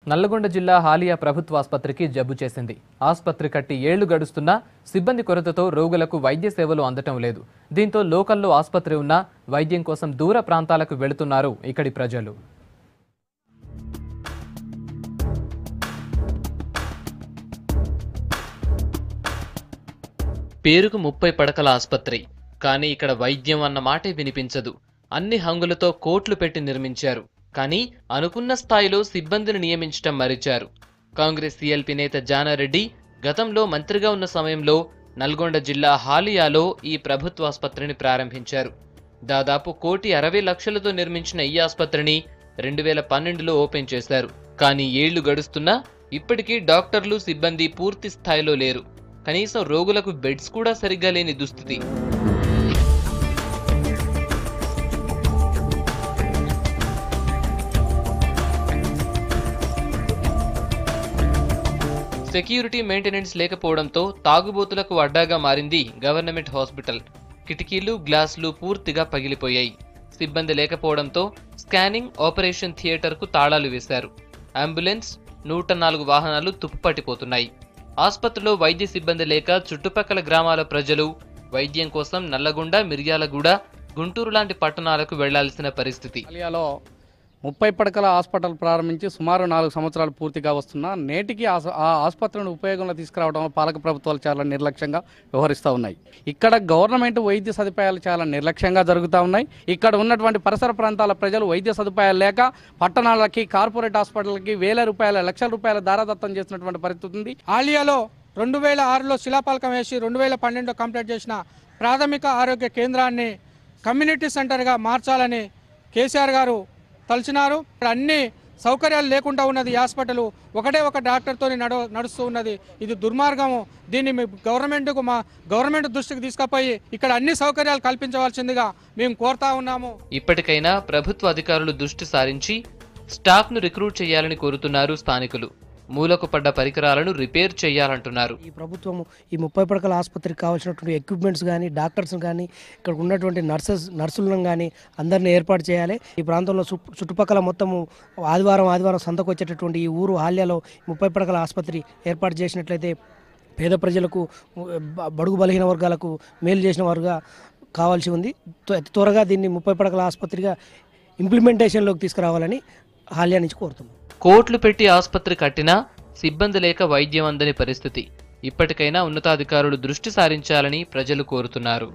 నల్లగొండ జిల్లా హాలియా ప్రభుత్వ ఆసుపత్రికి జబ్బు చేసింది. ఆసుపత్రి కట్టి ఏళ్లు గడుస్తున్నా సిబ్బంది కొరతతో రోగులకు వైద్య సేవలు అందటం లేదు. దీంతో లోకల్లో ఆసుపత్రి ఉన్నా వైద్యం కోసం దూర ప్రాంతాలకు వెళుతున్నారు ఇక్కడి ప్రజలు. పేరుకు 30 పడకల ఆసుపత్రి, కానీ ఇక్కడ వైద్యం అన్న మాటే వినిపించదు. అన్ని హంగులతో కోట్లు పెట్టి నిర్మించారు, కానీ అనుకున్న స్థాయిలో సిబ్బందిని నియమించటం మరిచారు. కాంగ్రెస్ సీఎల్పీ నేత జానారెడ్డి గతంలో మంత్రిగా ఉన్న సమయంలో నల్గొండ జిల్లా హాలియాలో ఈ ప్రభుత్వ ఆసుపత్రిని ప్రారంభించారు. దాదాపు 1,60,00,000తో నిర్మించిన ఈ ఆసుపత్రిని 2012లో ఓపెన్ చేశారు. కానీ ఏళ్లు గడుస్తున్నా ఇప్పటికీ డాక్టర్లు సిబ్బంది పూర్తి స్థాయిలో లేరు. కనీసం రోగులకు బెడ్స్ కూడా సరిగ్గా లేని దుస్థితి. సెక్యూరిటీ మెయింటెనెన్స్ లేకపోవడంతో తాగుబోతులకు అడ్డాగా మారింది గవర్నమెంట్ హాస్పిటల్. కిటికీలు, గ్లాసులు పూర్తిగా పగిలిపోయాయి. సిబ్బంది లేకపోవడంతో స్కానింగ్, ఆపరేషన్ థియేటర్కు తాళాలు వేశారు. అంబులెన్స్, 104 వాహనాలు తుప్పుపట్టిపోతున్నాయి. ఆసుపత్రిలో వైద్య సిబ్బంది లేక చుట్టుపక్కల గ్రామాల ప్రజలు వైద్యం కోసం నల్లగొండ, మిర్యాలగూడ, గుంటూరు లాంటి పట్టణాలకు వెళ్లాల్సిన పరిస్థితి. హాలియాలో 30 పడకల హాస్పిటల్ ప్రారంభించి సుమారు 4 సంవత్సరాలు పూర్తిగా వస్తున్నా నేటికి ఆ ఆసుపత్రిని ఉపయోగంలో తీసుకురావడం పాలక ప్రభుత్వాలు చాలా నిర్లక్ష్యంగా వ్యవహరిస్తూ ఉన్నాయి. ఇక్కడ గవర్నమెంట్ వైద్య సదుపాయాలు చాలా నిర్లక్ష్యంగా జరుగుతూ ఉన్నాయి. ఇక్కడ ఉన్నటువంటి పరిసర ప్రాంతాల ప్రజలు వైద్య సదుపాయాలు లేక పట్టణాలకి, కార్పొరేట్ హాస్పిటల్కి వేల రూపాయల, లక్షల రూపాయల దారాదత్తం చేసినటువంటి పరిస్థితి ఉంది. హాలియాలో 2006లో శిలాఫలకం వేసి 2012లో కంప్లీట్ చేసిన ప్రాథమిక ఆరోగ్య కేంద్రాన్ని కమ్యూనిటీ సెంటర్గా మార్చాలని కేసీఆర్ గారు తలచినారు. అన్ని సౌకర్యాలు లేకుండా ఉన్నది. ఈ హాస్పిటల్ ఒకటే ఒక డాక్టర్తో నడుస్తూ ఉన్నది. ఇది దుర్మార్గము. దీన్ని మా గవర్నమెంట్ దృష్టికి తీసుకుపోయి ఇక్కడ అన్ని సౌకర్యాలు కల్పించవలసిందిగా మేము కోరుతా ఉన్నాము. ఇప్పటికైనా ప్రభుత్వ అధికారులు దృష్టి సారించి స్టాఫ్ను రిక్రూట్ చేయాలని కోరుతున్నారు స్థానికులు. మూలకు పడ్డ పరికరాలను రిపేర్ చేయాలంటున్నారు. ఈ ప్రభుత్వం ఈ 30 పడకల ఆసుపత్రికి కావాల్సినటువంటి ఎక్విప్మెంట్స్ కానీ, డాక్టర్స్ కానీ, ఇక్కడ ఉన్నటువంటి నర్సులను కానీ అందరినీ ఏర్పాటు చేయాలి. ఈ ప్రాంతంలో చుట్టుపక్కల మొత్తము ఆదివారం సంతకు వచ్చేటటువంటి ఈ ఊరు హాలియాలో 30 పడకల ఆసుపత్రి ఏర్పాటు చేసినట్లయితే పేద ప్రజలకు, బడుగు బలహీన వర్గాలకు మేలు చేసిన వారుగా కావాల్సి ఉంది. త్వరగా దీన్ని 30 పడకల ఆసుపత్రిగా ఇంప్లిమెంటేషన్లోకి తీసుకురావాలని హాలియా నుంచి కోరుతున్నాం. కోట్లు పెట్టి ఆసుపత్రి కట్టినా సిబ్బంది లేక వైద్యం అందని పరిస్థితి. ఇప్పటికైనా ఉన్నతాధికారులు దృష్టి సారించాలని ప్రజలు కోరుతున్నారు.